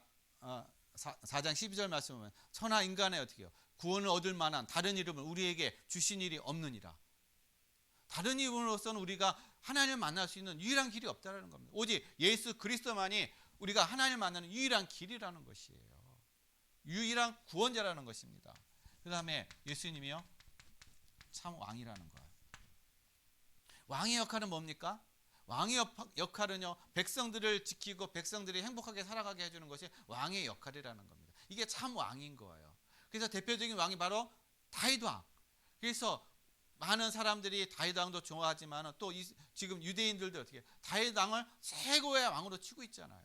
12절 말씀 보면 천하 인간의 어떻게 해요? 구원을 얻을 만한 다른 이름을 우리에게 주신 일이 없느니라. 다른 이름으로서는 우리가 하나님을 만날 수 있는 유일한 길이 없다라는 겁니다. 오직 예수 그리스도만이 우리가 하나님을 만나는 유일한 길이라는 것이에요. 유일한 구원자라는 것입니다. 그 다음에 예수님이요, 참 왕이라는 거예요. 왕의 역할은 뭡니까? 왕의 역할은요, 백성들을 지키고 백성들이 행복하게 살아가게 해주는 것이 왕의 역할이라는 겁니다. 이게 참 왕인 거예요. 그래서 대표적인 왕이 바로 다윗 왕. 그래서 많은 사람들이 다윗 왕도 좋아하지만 또 지금 유대인들도 어떻게 다윗 왕을 최고의 왕으로 치고 있잖아요.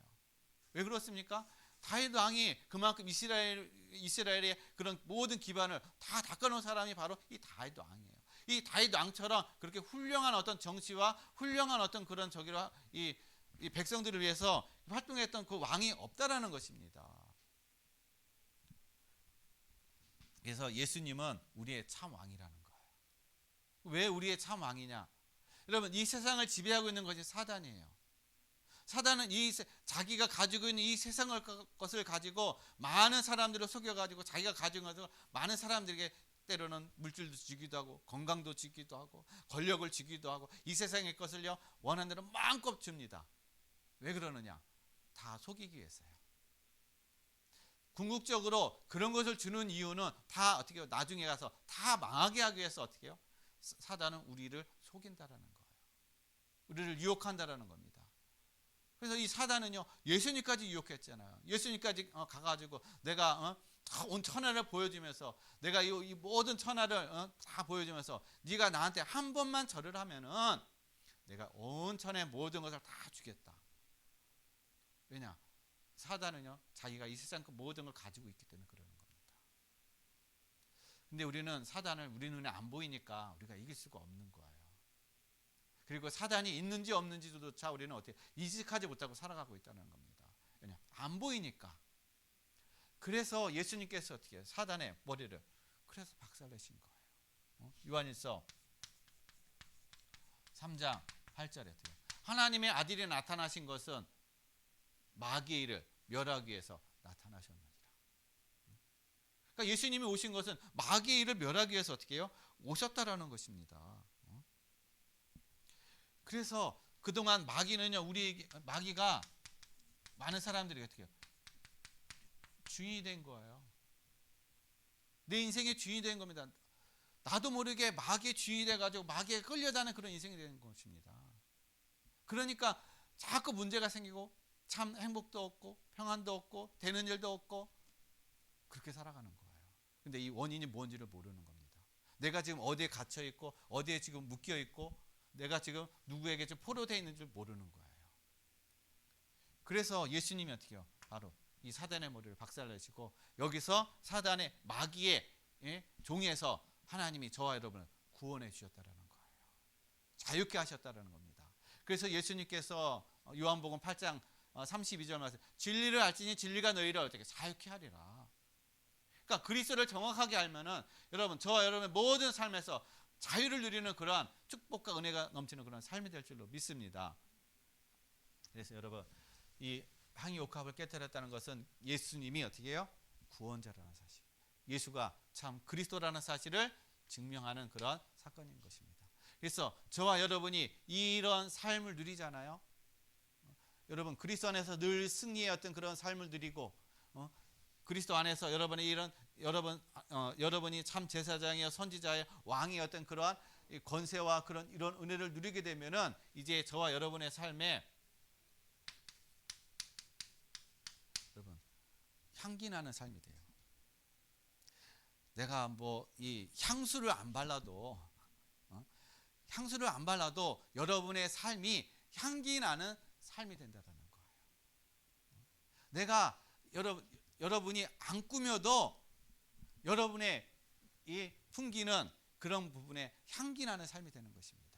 왜 그렇습니까? 다윗 왕이 그만큼 이스라엘의 그런 모든 기반을 다 닦아놓은 사람이 바로 이 다윗 왕이에요. 이 다윗 왕처럼 그렇게 훌륭한 어떤 정치와 훌륭한 어떤 그런 저기로 이 백성들을 위해서 활동했던 그 왕이 없다라는 것입니다. 그래서 예수님은 우리의 참 왕이라는 거예요. 왜 우리의 참 왕이냐? 여러분, 이 세상을 지배하고 있는 것이 사단이에요. 사단은 자기가 가지고 있는 이 세상의 것을 가지고 많은 사람들을 속여가지고 자기가 가지고 가지고 많은 사람들에게 때로는 물질도 주기도 하고 건강도 주기도 하고 권력을 주기도 하고 이 세상의 것을요 원하는 대로 마음껏 줍니다. 왜 그러느냐? 다 속이기 위해서요. 궁극적으로 그런 것을 주는 이유는 다 어떻게 해요? 나중에 가서 다 망하게 하기 위해서 어떻게 해요? 사단은 우리를 속인다라는 거예요. 우리를 유혹한다라는 겁니다. 그래서 이 사단은요 예수님까지 유혹했잖아요. 예수님까지 가가지고 내가 온 천하를 보여주면서 내가 이 모든 천하를 다 보여주면서 네가 나한테 한 번만 절을 하면은 내가 온 천하의 모든 것을 다 주겠다. 왜냐? 사단은요 자기가 이 세상 그 모든 걸 가지고 있기 때문에 그러는 겁니다. 근데 우리는 사단을 우리 눈에 안 보이니까 우리가 이길 수가 없는 거예요. 그리고 사단이 있는지 없는지조차 우리는 어떻게 인식하지 못하고 살아가고 있다는 겁니다. 왜냐? 안 보이니까. 그래서 예수님께서 어떻게 해요? 사단의 머리를 그래서 박살내신 거예요. 요한일서 3장 8절에 하나님의 아들이 나타나신 것은 마귀의 일을 멸하기 위해서 나타나셨느니라. 그러니까 예수님이 오신 것은 마귀의 일을 멸하기 위해서 어떻게 해요? 오셨다라는 것입니다. 그래서 그동안 마귀는요, 마귀가 많은 사람들이 어떻게 해요? 주인이 된 거예요. 내 인생의 주인이 된 겁니다. 나도 모르게 마귀의 주인이 돼가지고 마귀에 끌려다니는 그런 인생이 되는 것입니다. 그러니까 자꾸 문제가 생기고 참 행복도 없고 평안도 없고 되는 일도 없고 그렇게 살아가는 거예요. 근데 이 원인이 뭔지를 모르는 겁니다. 내가 지금 어디에 갇혀 있고 어디에 지금 묶여 있고 내가 지금 누구에게 좀 포로되어 있는 줄 모르는 거예요. 그래서 예수님이 어떻게 해요? 바로 이 사단의 머리를 박살내시고 여기서 사단의 마귀의 종에서 하나님이 저와 여러분을 구원해 주셨다는 거예요. 자유케 하셨다는 겁니다. 그래서 예수님께서 요한복음 8장 32절 말씀 진리를 알지니 진리가 너희를 어떻게 자유케 하리라. 그러니까 그리스도를 정확하게 알면은 여러분 저와 여러분의 모든 삶에서 자유를 누리는 그러한 축복과 은혜가 넘치는 그런 삶이 될 줄로 믿습니다. 그래서 여러분 이 항이 옥합을 깨뜨렸다는 것은 예수님이 어떻게 해요? 구원자라는 사실, 예수가 참 그리스도라는 사실을 증명하는 그런 사건인 것입니다. 그래서 저와 여러분이 이런 삶을 누리잖아요. 여러분 그리스도 안에서 늘 승리의 어떤 그런 삶을 누리고 그리스도 안에서 여러분의 이런 여러분이 참 제사장이여 선지자의 왕의 어떤 그러한 권세와 그런 이런 은혜를 누리게 되면은 이제 저와 여러분의 삶에 여러분 향기 나는 삶이 돼요. 내가 뭐 이 향수를 안 발라도 여러분의 삶이 향기 나는 삶이 된다는 거예요. 내가 여러분이 안 꾸며도 여러분의 이 풍기는 그런 부분에 향기 나는 삶이 되는 것입니다.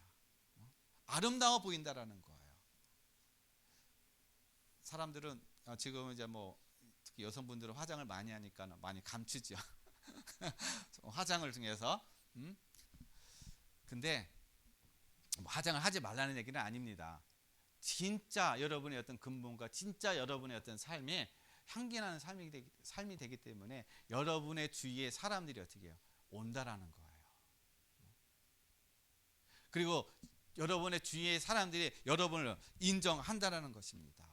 아름다워 보인다라는 거예요. 사람들은 지금 이제 뭐 특히 여성분들은 화장을 많이 하니까 많이 감추죠. 화장을 통해서. 근데 화장을 하지 말라는 얘기는 아닙니다. 진짜 여러분의 어떤 근본과 진짜 여러분의 어떤 삶이 향기나는 삶이 되기 때문에 여러분의 주위에 사람들이 어떻게 해요? 온다라는 거예요. 그리고 여러분의 주위의 사람들이 여러분을 인정한다라는 것입니다.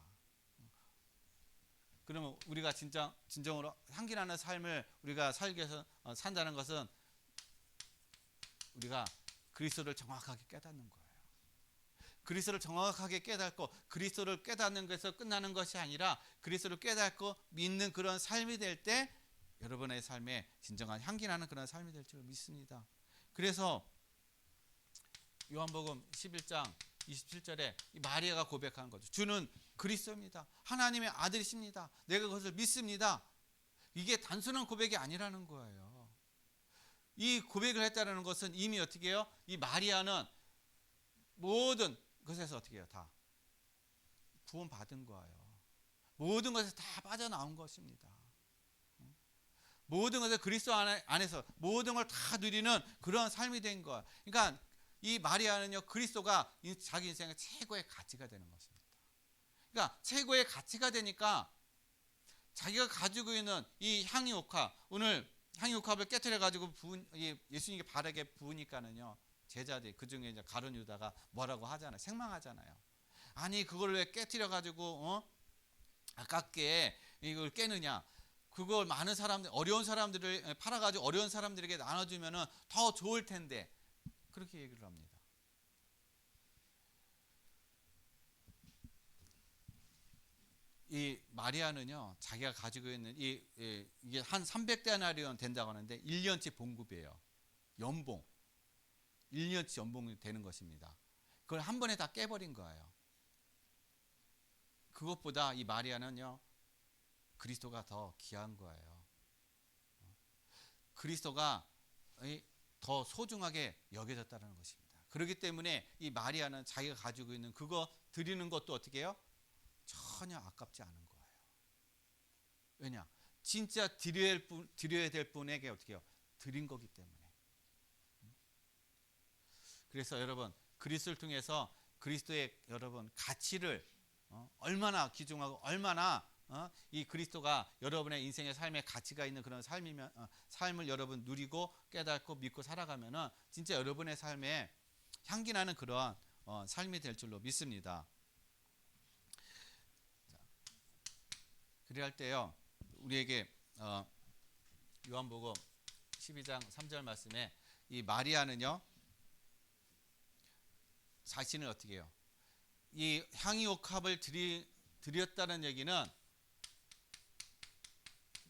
그러면 우리가 진정으로 향기나는 삶을 우리가 살기 위해서 산다는 것은 우리가 그리스도를 정확하게 깨닫는 거예요. 그리스도를 정확하게 깨닫고 그리스도를 깨닫는 것에서 끝나는 것이 아니라 그리스도를 깨닫고 믿는 그런 삶이 될 때 여러분의 삶에 진정한 향기나는 그런 삶이 될 줄 믿습니다. 그래서 요한복음 11장 27절에 마리아가 고백한 거죠. 주는 그리스도입니다. 하나님의 아들이십니다. 내가 그것을 믿습니다. 이게 단순한 고백이 아니라는 거예요. 이 고백을 했다는 것은 이미 어떻게 해요? 이 마리아는 모든 것에서 어떻게 해요? 다 구원받은 거예요. 모든 것에서 다 빠져나온 것입니다. 모든 것을 그리스도 안에서 모든 걸 다 누리는 그런 삶이 된 거예요. 그러니까 이 마리아는요, 그리스도가 자기 인생의 최고의 가치가 되는 것입니다. 그러니까 최고의 가치가 되니까 자기가 가지고 있는 이 향유옥합, 오늘 향유옥합을 깨뜨려 가지고 예수님께 바르게 부으니까는요, 제자들이 그 중에 이제 가룟 유다가 뭐라고 하잖아요. 책망하잖아요. 아니 그걸 왜 깨뜨려 가지고 아깝게 이걸 깨느냐? 그걸 많은 사람들, 어려운 사람들을 팔아 가지고 어려운 사람들에게 나눠주면은 더 좋을 텐데. 그렇게 얘기를 합니다. 이 마리아는요, 자기가 가지고 있는 이게 한 300데나리온 된다고 하는데 1년치 봉급이에요. 연봉. 1년치 연봉이 되는 것입니다. 그걸 한 번에 다 깨버린 거예요. 그것보다 이 마리아는요, 그리스도가 더 귀한 거예요. 그리스도가 더 소중하게 여겨졌다는 것입니다. 그렇기 때문에 이 마리아는 자기가 가지고 있는 그거 드리는 것도 어떻게 해요? 전혀 아깝지 않은 거예요. 왜냐? 진짜 드려야 될 분에게 어떻게 해요? 드린 거기 때문에. 그래서 여러분 그리스도를 통해서 그리스도의 여러분 가치를 얼마나 귀중하고 얼마나 이 그리스도가 여러분의 인생의 삶에 가치가 있는 그런 삶을 여러분 누리고 깨닫고 믿고 살아가면은 진짜 여러분의 삶에 향기나는 그러한 삶이 될 줄로 믿습니다. 그리할 때요, 우리에게 요한복음 12장 3절 말씀에 이 마리아는요, 자신을 어떻게 해요? 이 향유옥합을 드렸다는 얘기는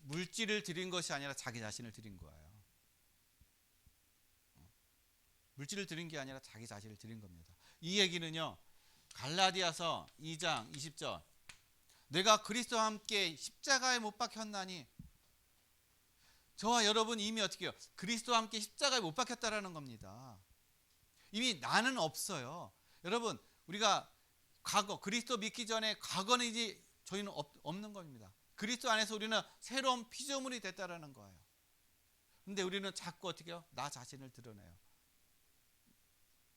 물질을 드린 것이 아니라 자기 자신을 드린 거예요. 물질을 드린 게 아니라 자기 자신을 드린 겁니다. 이 얘기는요, 갈라디아서 2장 20절, 내가 그리스도와 함께 십자가에 못 박혔나니, 저와 여러분 이미 어떻게 해요? 그리스도와 함께 십자가에 못 박혔다라는 겁니다. 이미 나는 없어요. 여러분 우리가 과거 그리스도 믿기 전에 과거는 이제 저희는 없는 겁니다. 그리스도 안에서 우리는 새로운 피조물이 됐다라는 거예요. 근데 우리는 자꾸 어떻게 해요? 나 자신을 드러내요.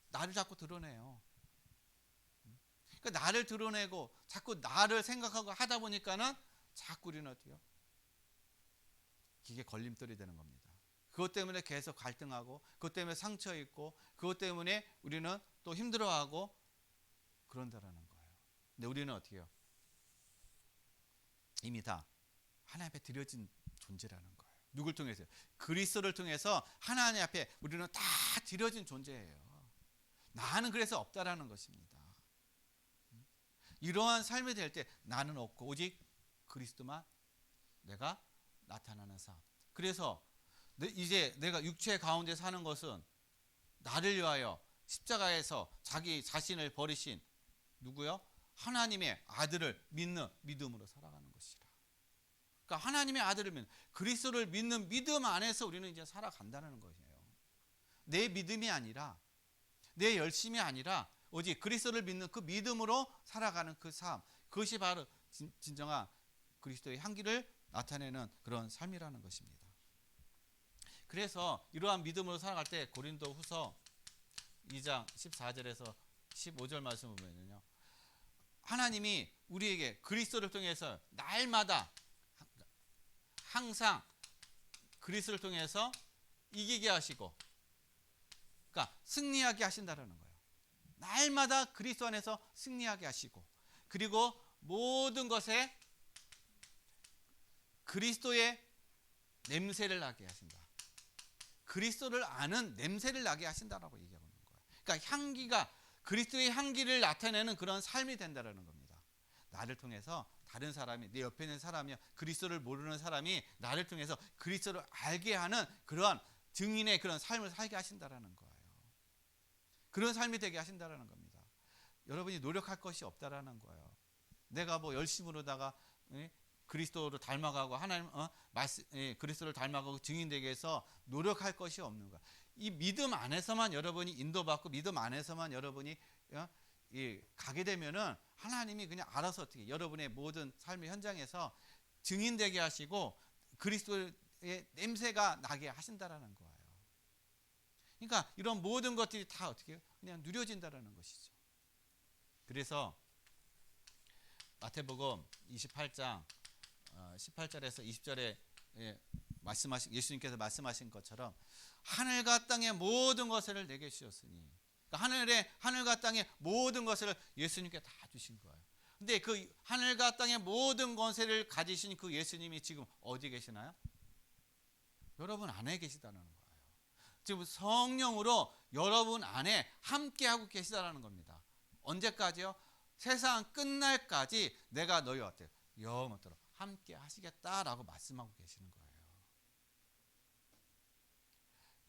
나를 자꾸 드러내요. 그러니까 나를 드러내고 자꾸 나를 생각하고 하다 보니까는 자꾸 우리는 어떻게 해요? 이게 걸림돌이 되는 겁니다. 그것 때문에 계속 갈등하고 그것 때문에 상처 있고 그것 때문에 우리는 또 힘들어하고 그런다라는 거예요. 근데 우리는 어떻게 해요? 이미 다 하나님 앞에 드려진 존재라는 거예요. 누굴 통해서요? 그리스도를 통해서 하나님 앞에 우리는 다 드려진 존재예요. 나는 그래서 없다라는 것입니다. 이러한 삶이 될 때 나는 없고 오직 그리스도만 내가 나타나는 삶. 그래서 이제 내가 육체 가운데 사는 것은 나를 위하여 십자가에서 자기 자신을 버리신 누구요? 하나님의 아들을 믿는 믿음으로 살아가는 것이라. 그러니까 하나님의 아들을 믿는 그리스도를 믿는 믿음 안에서 우리는 이제 살아간다는 거예요. 내 믿음이 아니라 내 열심이 아니라 오직 그리스도를 믿는 그 믿음으로 살아가는 그 삶, 그것이 바로 진정한 그리스도의 향기를 나타내는 그런 삶이라는 것입니다. 그래서 이러한 믿음으로 살아갈 때 고린도후서 2장 14절에서 15절 말씀을 보면요, 하나님이 우리에게 그리스도를 통해서 날마다 항상 그리스도를 통해서 이기게 하시고, 그러니까 승리하게 하신다는 거예요. 날마다 그리스도 안에서 승리하게 하시고, 그리고 모든 것에 그리스도의 냄새를 나게 하신다. 그리스도를 아는 냄새를 나게 하신다라고 얘기하고 있는 거예요. 그러니까 향기가 그리스도의 향기를 나타내는 그런 삶이 된다라는 겁니다. 나를 통해서 다른 사람이, 내 옆에 있는 사람이요, 그리스도를 모르는 사람이 나를 통해서 그리스도를 알게 하는 그러한 증인의 그런 삶을 살게 하신다라는 거예요. 그런 삶이 되게 하신다라는 겁니다. 여러분이 노력할 것이 없다라는 거예요. 내가 뭐 열심으로다가 그리스도를 닮아가고 하나님 그리스도를 닮아가고 증인되게 해서 노력할 것이 없는 거야. 이 믿음 안에서만 여러분이 인도받고 믿음 안에서만 여러분이 가게 되면은 하나님이 그냥 알아서 어떻게 여러분의 모든 삶의 현장에서 증인되게 하시고 그리스도의 냄새가 나게 하신다라는 거예요. 그러니까 이런 모든 것들이 다 어떻게 그냥 누려진다라는 것이죠. 그래서 마태복음 28장 18절에서 20절에 예수님께서 말씀하신 것처럼 하늘과 땅의 모든 것을 내게 주셨으니, 그러니까 하늘과 땅의 모든 것을 예수님께 다 주신 거예요. 근데 그 하늘과 땅의 모든 권세를 가지신 그 예수님이 지금 어디 계시나요? 여러분 안에 계시다는 거예요. 지금 성령으로 여러분 안에 함께하고 계시다는 겁니다. 언제까지요? 세상 끝날까지 내가 너희와 어때요? 영원토록 함께 하시겠다라고 말씀하고 계시는 거예요.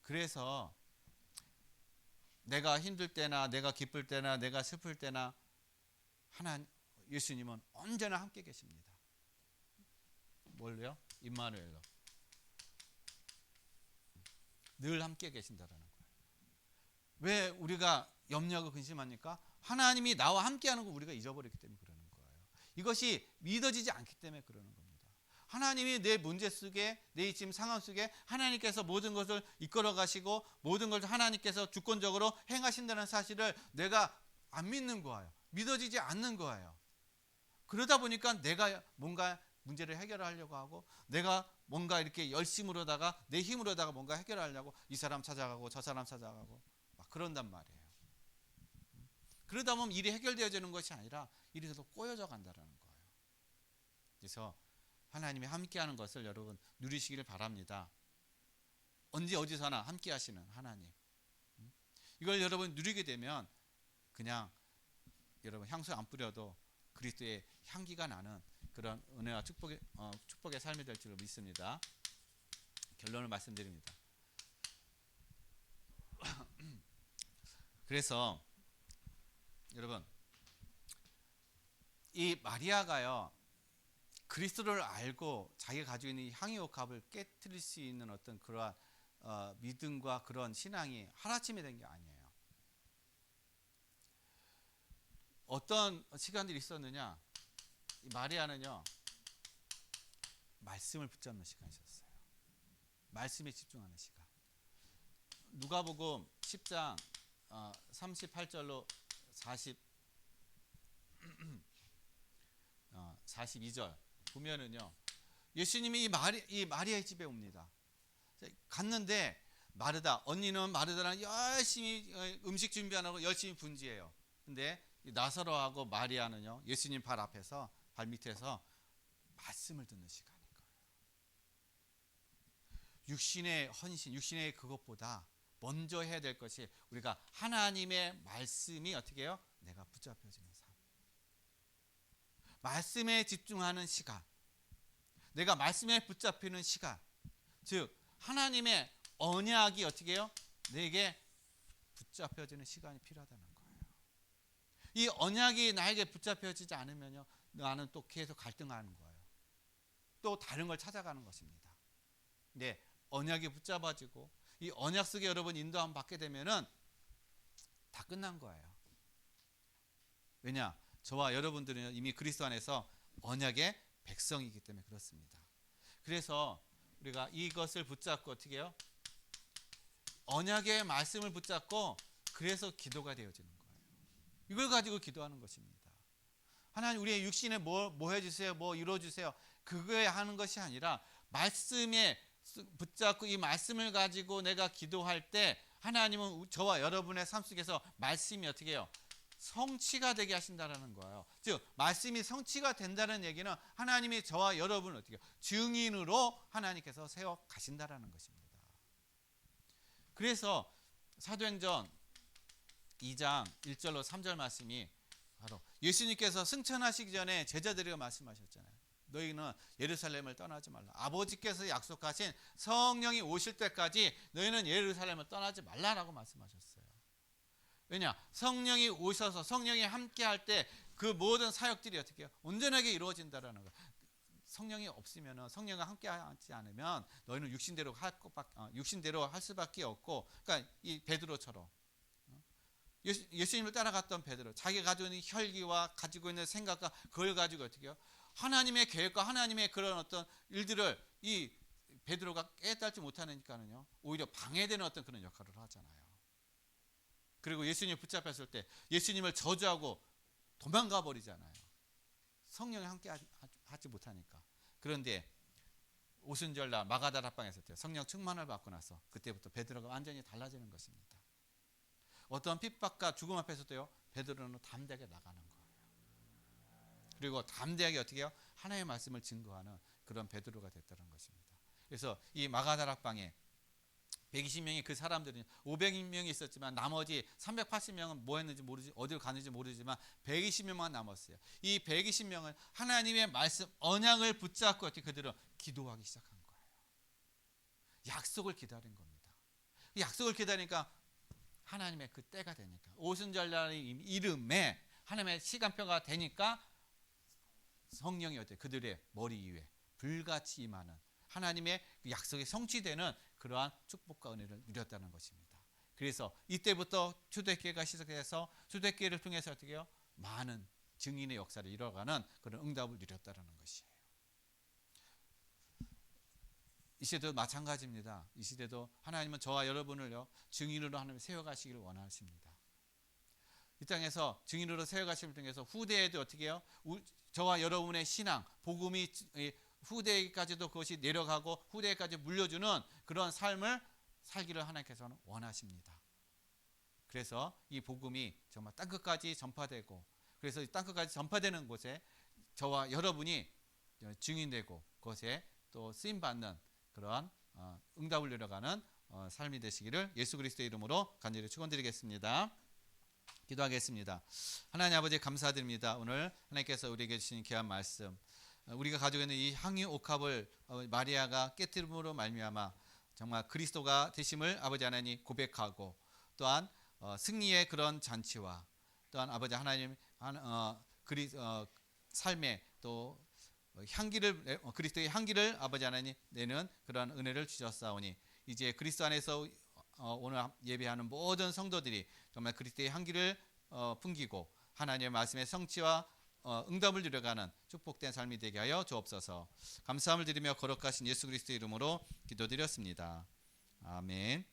그래서 내가 힘들 때나 내가 기쁠 때나 내가 슬플 때나 예수님은 언제나 함께 계십니다. 뭘요? 임마누엘로. 늘 함께 계신다라는 거예요. 왜 우리가 염려하고 근심합니까? 하나님이 나와 함께하는 거 우리가 잊어버렸기 때문에 그러는 거예요. 이것이 믿어지지 않기 때문에 그러는 겁니다. 하나님이 내 문제 속에, 내 지금 상황 속에 하나님께서 모든 것을 이끌어 가시고 모든 것을 하나님께서 주권적으로 행하신다는 사실을 내가 안 믿는 거예요. 믿어지지 않는 거예요. 그러다 보니까 내가 뭔가 문제를 해결하려고 하고, 내가 뭔가 이렇게 열심으로다가 내 힘으로다가 뭔가 해결하려고 이 사람 찾아가고 저 사람 찾아가고 막 그런단 말이에요. 그러다 보면 일이 해결되어지는 것이 아니라 일이 계속 꼬여져 간다는 거예요. 그래서 하나님이 함께하는 것을 여러분 누리시기를 바랍니다. 언제 어디서나 함께하시는 하나님. 이걸 여러분 누리게 되면 그냥 여러분 향수 안 뿌려도 그리스도의 향기가 나는 그런 은혜와 축복의 삶이 될 줄 믿습니다. 결론을 말씀드립니다. 그래서 여러분, 이 마리아가요, 그리스도를 알고 자기가 가지고 있는 향유옥합을 깨뜨릴 수 있는 어떤 그러한 믿음과 그런 신앙이 하루아침에 된 게 아니에요. 어떤 시간들이 있었느냐? 이 마리아는요, 말씀을 붙잡는 시간이 있었어요. 말씀에 집중하는 시간. 누가복음 10장 38절로 42절 보면은요, 예수님이 이 마리아의 집에 옵니다. 갔는데 언니는 마르다랑 열심히 음식 준비 안 하고 열심히 분지해요. 근데 나사로하고 마리아는요, 예수님 발 밑에서 말씀을 듣는 시간인 거예요. 육신의 헌신, 육신의 그것보다 먼저 해야 될 것이 우리가 하나님의 말씀이 어떻게 해요? 내가 붙잡혀지는 삶. 말씀에 집중하는 시간. 내가 말씀에 붙잡히는 시간. 즉 하나님의 언약이 어떻게 해요? 내게 붙잡혀지는 시간이 필요하다는 거예요. 이 언약이 나에게 붙잡혀지지 않으면요, 나는 또 계속 갈등하는 거예요. 또 다른 걸 찾아가는 것입니다. 근데 언약이 붙잡아지고 이 언약 속에 여러분 인도함 받게 되면은 다 끝난 거예요. 왜냐? 저와 여러분들은 이미 그리스도 안에서 언약의 백성이기 때문에 그렇습니다. 그래서 우리가 이것을 붙잡고 어떻게 해요? 언약의 말씀을 붙잡고 그래서 기도가 되어지는 거예요. 이걸 가지고 기도하는 것입니다. 하나님 우리의 육신에 뭐 해주세요, 뭐 이루어주세요. 그거에 하는 것이 아니라 말씀에 붙잡고 이 말씀을 가지고 내가 기도할 때 하나님은 저와 여러분의 삶 속에서 말씀이 어떻게 해요? 성취가 되게 하신다는 거예요. 즉 말씀이 성취가 된다는 얘기는 하나님이 저와 여러분을 어떻게 해요? 증인으로 하나님께서 세워 가신다는 것입니다. 그래서 사도행전 2장 1절로 3절 말씀이 바로 예수님께서 승천하시기 전에 제자들에게 말씀하셨잖아요. 너희는 예루살렘을 떠나지 말라. 아버지께서 약속하신 성령이 오실 때까지 너희는 예루살렘을 떠나지 말라라고 말씀하셨어요. 왜냐? 성령이 오셔서 성령이 함께 할 때 그 모든 사역들이 어떻게 해요? 온전하게 이루어진다라는 거예요. 성령이 없으면 성령과 함께 하지 않으면 너희는 육신대로 할 수밖에 없고, 그러니까 이 베드로처럼 예수님을 따라갔던 베드로, 자기가 가지고 있는 혈기와 가지고 있는 생각과 그걸 가지고 어떻게 해요? 하나님의 계획과 하나님의 그런 어떤 일들을 이 베드로가 깨달지 못하니까는요, 오히려 방해되는 어떤 그런 역할을 하잖아요. 그리고 예수님 붙잡혔을 때 예수님을 저주하고 도망가 버리잖아요. 성령이 함께 하지 못하니까. 그런데 오순절날 마가다락방에 있을 때 성령 충만을 받고 나서 그때부터 베드로가 완전히 달라지는 것입니다. 어떤 핍박과 죽음 앞에서도요, 베드로는 담대하게 나가는 거예요. 그리고 담대하게 어떻게 해요? 하나님의 말씀을 증거하는 그런 베드로가 됐다는 것입니다. 그래서 이 마가다락방에 120명이 그 사람들이 500명이 있었지만 나머지 380명은 뭐 했는지 모르지, 어디로 갔는지 모르지만 120명만 남았어요. 이 120명은 하나님의 말씀 언약을 붙잡고 어떻게 그들은 기도하기 시작한 거예요. 약속을 기다린 겁니다. 약속을 기다리니까 하나님의 그 때가 되니까 오순절날의 이름에 하나님의 시간표가 되니까 성령이 어때 그들의 머리 위에 불같이 임하는 하나님의 약속이 성취되는 그러한 축복과 은혜를 누렸다는 것입니다. 그래서 이때부터 초대교회가 시작해서 초대교회를 통해서 어떻게 해요? 많은 증인의 역사를 이뤄가는 그런 응답을 누렸다는 것이에요. 이 시대도 마찬가지입니다. 이 시대도 하나님은 저와 여러분을요, 증인으로 하나님 세워가시기를 원하십니다. 이 땅에서 증인으로 세워가심을 통해서 후대에도 어떻게 해요? 저와 여러분의 신앙, 복음이 후대까지도 그것이 내려가고 후대까지 물려주는 그런 삶을 살기를 하나님께서는 원하십니다. 그래서 이 복음이 정말 땅끝까지 전파되고, 그래서 이 땅끝까지 전파되는 곳에 저와 여러분이 증인되고 그것에 또 쓰임받는 그러한 응답을 누려가는 삶이 되시기를 예수 그리스도의 이름으로 간절히 축원드리겠습니다. 기도하겠습니다. 하나님 아버지 감사드립니다. 오늘 하나님께서 우리에게 주신 귀한 말씀, 우리가 가지고 있는 이 향유 옥합을 마리아가 깨뜨림으로 말미암아 정말 그리스도가 되심을 아버지 하나님 고백하고, 또한 승리의 그런 잔치와 또한 아버지 하나님 삶에 또 향기를, 그리스도의 향기를 아버지 하나님 내는 그런 은혜를 주셨사오니 이제 그리스도 안에서 오늘 예배하는 모든 성도들이 정말 그리스도의 향기를 풍기고 하나님의 말씀의 성취와 응답을 누려가는 축복된 삶이 되게 하여 주옵소서. 감사함을 드리며 거룩하신 예수 그리스도의 이름으로 기도드렸습니다. 아멘.